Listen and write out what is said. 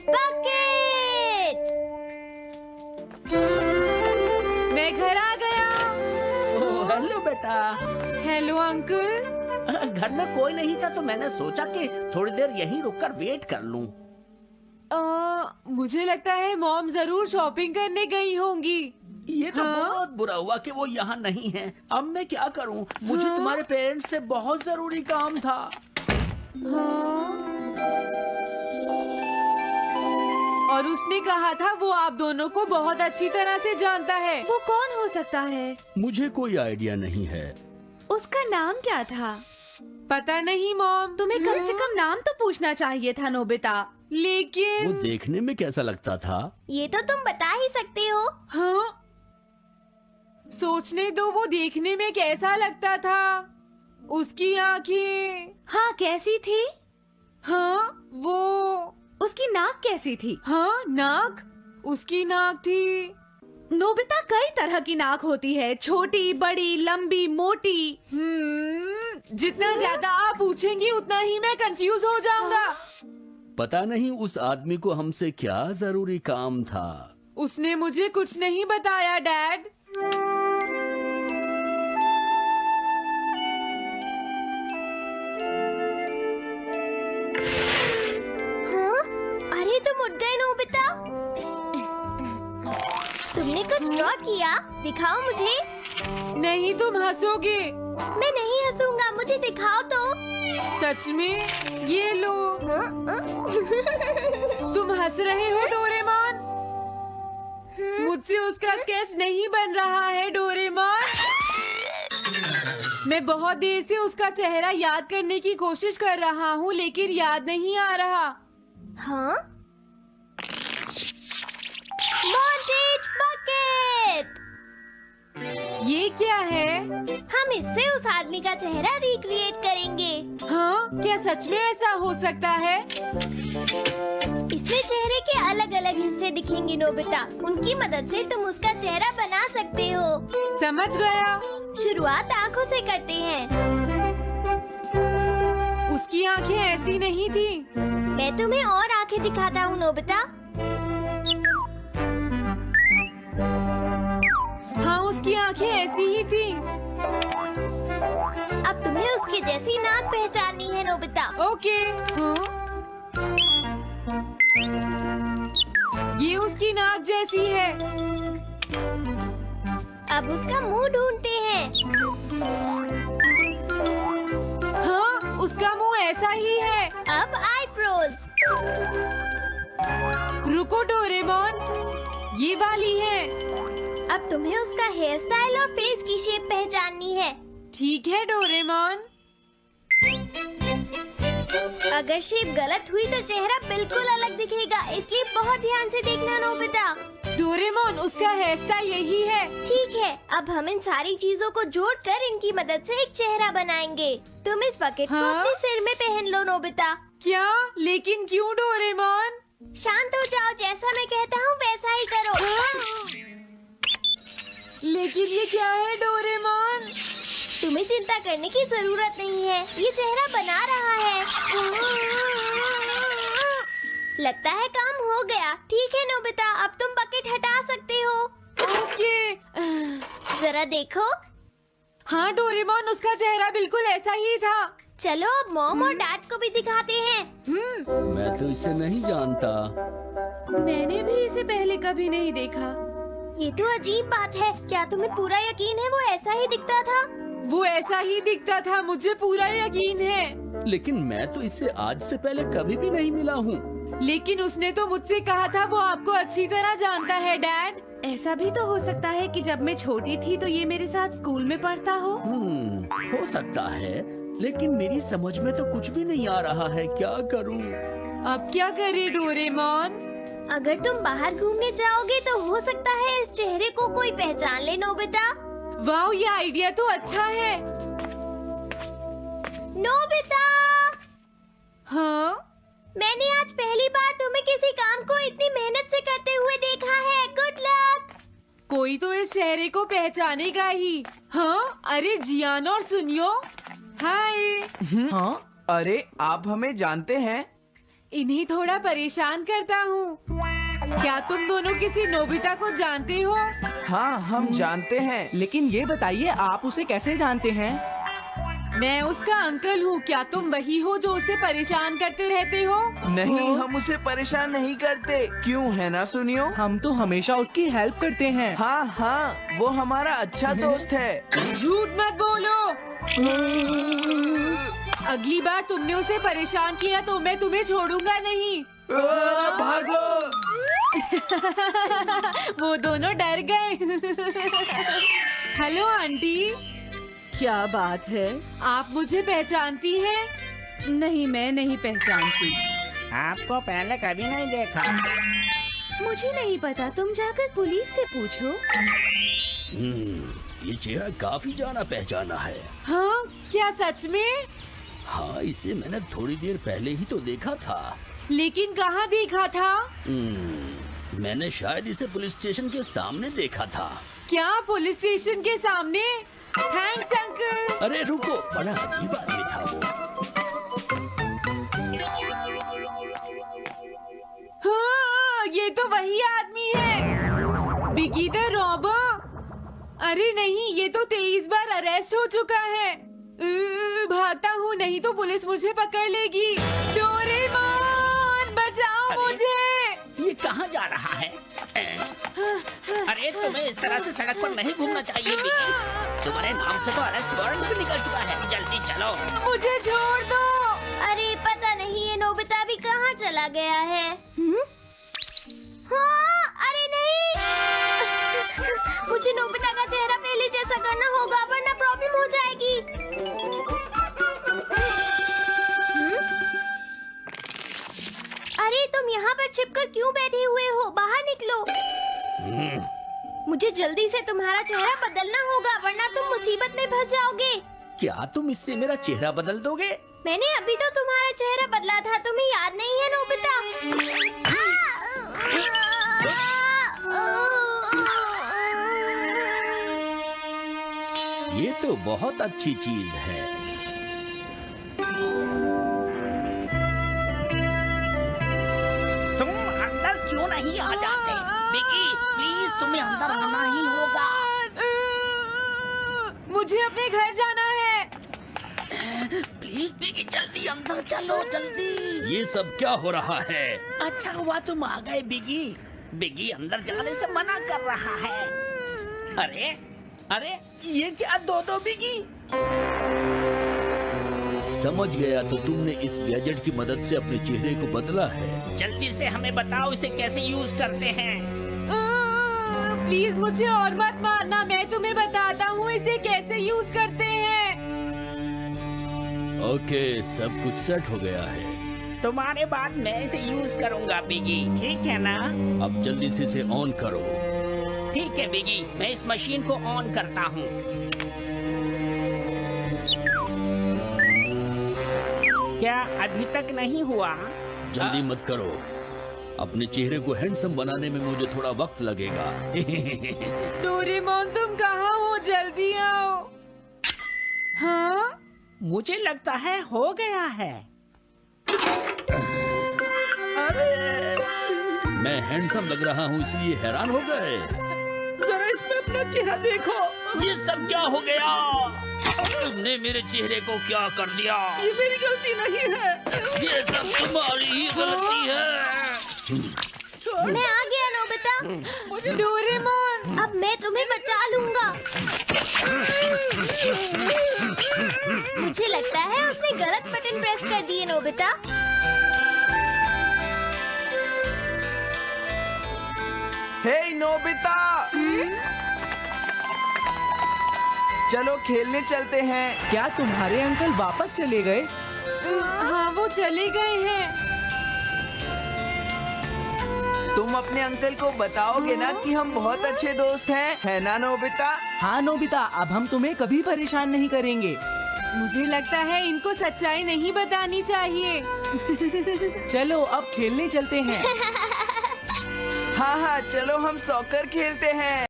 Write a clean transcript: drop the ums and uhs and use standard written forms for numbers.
Bucket. मैं घर आ गया। ओह, हेलो बेटा। Hello uncle. घर में कोई नहीं था तो मैंने सोचा कि थोड़ी देर यहीं रुककर वेट कर लूं। मुझे लगता है मॉम जरूर शॉपिंग करने गई होंगी। ये तो हाँ? बहुत बुरा हुआ कि वो यहाँ नहीं है। अब मैं क्या करूं? मुझे हाँ? तुम्हारे पेरेंट्स से बहुत जरूरी काम था। हाँ? और उसने कहा था वो आप दोनों को बहुत अच्छी तरह से जानता है। वो कौन हो सकता है? मुझे कोई आइडिया नहीं है। उसका नाम क्या था? पता नहीं मॉम। तुम्हें कम से कम नाम तो पूछना चाहिए था नोबिता। वो लेकिन देखने में कैसा लगता था? ये तो तुम बता ही सकते हो। हाँ, सोचने दो वो देखने में कैसा लगता था। उसकी आंखें। हाँ, कैसी थी? हाँ, वो। उसकी नाक कैसी थी? हाँ, नाक। उसकी नाक थी। नोबिता, कई तरह की नाक होती है, छोटी, बड़ी, लंबी, मोटी। जितना ज्यादा आप पूछेंगी उतना ही मैं कंफ्यूज हो जाऊंगा। पता नहीं उस आदमी को हमसे क्या जरूरी काम था। उसने मुझे कुछ नहीं बताया डैड। हाँ? अरे तुम उठ गए नोबिता। तुमने कुछ ड्रॉ किया? दिखाओ मुझे। नहीं, तुम हंसोगे। मैं नहीं हंसूंगा, मुझे दिखाओ तो। सच में? ये लो। तुम हंस रहे हो डोरेमोन? मुझसे उसका स्केच नहीं बन रहा है डोरेमोन। मैं बहुत देर से उसका चेहरा याद करने की कोशिश कर रहा हूँ लेकिन याद नहीं आ रहा। हाँ? Montage bucket. ये क्या है? हम इससे उस आदमी का चेहरा रिक्रिएट करेंगे। हाँ, क्या सच में ऐसा हो सकता है? इसमें चेहरे के अलग अलग हिस्से दिखेंगे नोबिता। उनकी मदद से तुम उसका चेहरा बना सकते हो। समझ गया। शुरुआत आँखों से करते हैं। उसकी आंखें ऐसी नहीं थी। मैं तुम्हें और आँखें दिखाता हूँ नोबिता। हाँ, उसकी आंखें ऐसी ही थी। अब तुम्हें उसके जैसी नाक पहचाननी है नोबिता। ओके। हाँ? ये उसकी नाक जैसी है। अब उसका मुंह ढूंढते हैं। हाँ, उसका मुंह ऐसा ही है। अब आईब्रोज। रुको डोरेमोन, ये वाली है। अब तुम्हें उसका हेयर स्टाइल और फेस की शेप पहचाननी है। ठीक है डोरेमोन। अगर शेप गलत हुई तो चेहरा बिल्कुल अलग दिखेगा, इसलिए बहुत ध्यान से देखना नोबिता। डोरेमोन, उसका हेयर स्टाइल यही है। ठीक है, अब हम इन सारी चीजों को जोड़कर इनकी मदद से एक चेहरा बनाएंगे। तुम इस बकेट को हाँ? अपने सिर में पहन लो नोबिता। क्या? लेकिन क्यों डोरेमोन? शांत हो जाओ, जैसा मैं कहता हूँ वैसा ही करो। लेकिन ये क्या है डोरेमोन? तुम्हें चिंता करने की जरूरत नहीं है, ये चेहरा बना रहा है। लगता है काम हो गया। ठीक है नोबिता, अब तुम बकेट हटा सकते हो। ओके। जरा देखो। हाँ डोरेमोन, उसका चेहरा बिल्कुल ऐसा ही था। चलो अब मॉम और डैड को भी दिखाते हैं। मैं तो इसे नहीं जानता। मैंने भी इसे पहले कभी नहीं देखा। ये तो अजीब बात है। क्या तुम्हें पूरा यकीन है वो ऐसा ही दिखता था? वो ऐसा ही दिखता था, मुझे पूरा यकीन है। लेकिन मैं तो इससे आज से पहले कभी भी नहीं मिला हूँ। लेकिन उसने तो मुझसे कहा था वो आपको अच्छी तरह जानता है डैड। ऐसा भी तो हो सकता है कि जब मैं छोटी थी तो ये मेरे साथ स्कूल में पढ़ता हो। हो सकता है, लेकिन मेरी समझ में तो कुछ भी नहीं आ रहा है। क्या करूँ? अब क्या करे डोरेमोन? अगर तुम बाहर घूमने जाओगे तो हो सकता है इस चेहरे को कोई पहचान ले नोबिता। वाह, ये आइडिया तो अच्छा है। नोबिता, हाँ? मैंने आज पहली बार तुम्हें किसी काम को इतनी मेहनत से करते हुए देखा है। Good luck. कोई तो इस चेहरे को पहचानेगा ही। हाँ? अरे जियान और सुनियो। हाय। हाँ, अरे आप हमें जानते हैं? इन्हें थोड़ा परेशान करता हूँ। क्या तुम दोनों किसी नोबिता को जानते हो? हाँ, हम जानते हैं, लेकिन ये बताइए आप उसे कैसे जानते हैं? मैं उसका अंकल हूँ। क्या तुम वही हो जो उसे परेशान करते रहते हो? नहीं, हम उसे परेशान नहीं करते। क्यों, है ना सुनियो? हम तो हमेशा उसकी हेल्प करते हैं। हाँ हाँ, वो हमारा अच्छा दोस्त है। झूठ मत बोलो। अगली बार तुमने उसे परेशान किया तो मैं तुम्हें छोड़ूंगा नहीं। भागो! वो दोनों डर गए। हेलो आंटी, क्या बात है? आप मुझे पहचानती हैं? नहीं, मैं नहीं पहचानती। आपको पहले कभी नहीं देखा। मुझे नहीं पता, तुम जाकर पुलिस से पूछो। ये चेहरा काफी जाना पहचाना है। हाँ, क्या सच में? हाँ, इसे मैंने थोड़ी देर पहले ही तो देखा था। लेकिन कहाँ देखा था? मैंने शायद इसे पुलिस स्टेशन के सामने देखा था। क्या पुलिस स्टेशन के सामने? Thanks uncle. अरे रुको, बड़ा अजीब आदमी था वो। हाँ, ये तो वही आदमी है, बिगी द रॉबर। अरे नहीं, ये तो 23 बार अरेस्ट हो चुका है। भागता हूँ, नहीं तो पुलिस मुझे पकड़ लेगी। डोरेमोन, बचाओ मुझे। ये कहाँ जा रहा है? अरे तुम्हें इस तरह से सड़क पर नहीं घूमना चाहिए बिगी। तुम्हारे नाम से तो अरेस्ट वारंट भी निकल चुका है। जल्दी चलो। मुझे छोड़ दो। अरे पता नहीं ये नोबिता भी कहाँ चला गया है। हाँ, अरे नहीं। मुझे नोबिता का चेहरा पहले जैसा करना होगा वरना प्रॉब्लम हो जाएगी। अरे तुम यहाँ पर छिपकर क्यों बैठे हुए हो? बाहर निकलो। मुझे जल्दी से तुम्हारा चेहरा बदलना होगा वरना तुम मुसीबत में फंस जाओगे। क्या तुम इससे मेरा चेहरा बदल दोगे? मैंने अभी तो तुम्हारा चेहरा बदला था, तुम्हें याद नहीं है नोबिता? ये तो बहुत अच्छी चीज है। तुम अंदर क्यों नहीं आ जाते? बिगी, प्लीज तुम्हें अंदर आना ही होगा। मुझे अपने घर जाना है। प्लीज बिगी, जल्दी अंदर चलो, जल्दी। ये सब क्या हो रहा है? अच्छा हुआ तुम आ गए बिगी। बिगी अंदर जाने से मना कर रहा है। अरे अरे, ये क्या दो बिगी? समझ गया, तो तुमने इस गैजेट की मदद से अपने चेहरे को बदला है। जल्दी से हमें बताओ इसे कैसे यूज करते हैं। प्लीज मुझे और मत मारना, मैं तुम्हें बताता हूँ इसे कैसे यूज करते हैं। ओके, सब कुछ सेट हो गया है। तुम्हारे बाद मैं इसे यूज करूँगा बिगी, ठीक है ना? अब जल्दी से इसे ऑन करो। ठीक है बिगी, मैं इस मशीन को ऑन करता हूँ। क्या अभी तक नहीं हुआ? जल्दी मत करो, अपने चेहरे को हैंडसम बनाने में मुझे थोड़ा वक्त लगेगा। डोरेमोन, तुम कहाँ हो? जल्दी आओ। हाँ, मुझे लगता है हो गया है। मैं हैंडसम लग रहा हूँ इसलिए हैरान हो गए। जरा इसमें अपना चेहरा देखो। ये सब क्या हो गया? तुमने मेरे चेहरे को क्या कर दिया? ये मेरी गलती नहीं है, ये सब तुम्हारी ही गलती है। मैं आ गया नोबिता। डोरेमोन, अब मैं तुम्हें बचा लूंगा। मुझे लगता है उसने गलत बटन प्रेस कर दिए नोबिता। हे नोबिता, चलो खेलने चलते हैं। क्या तुम्हारे अंकल वापस चले गए? हाँ, वो चले गए हैं। तुम अपने अंकल को बताओगे ना कि हम बहुत अच्छे दोस्त हैं, है ना नोबिता? हाँ नोबिता, अब हम तुम्हें कभी परेशान नहीं करेंगे। मुझे लगता है इनको सच्चाई नहीं बतानी चाहिए। चलो अब खेलने चलते हैं। हाँ हाँ, चलो हम सॉकर खेलते हैं।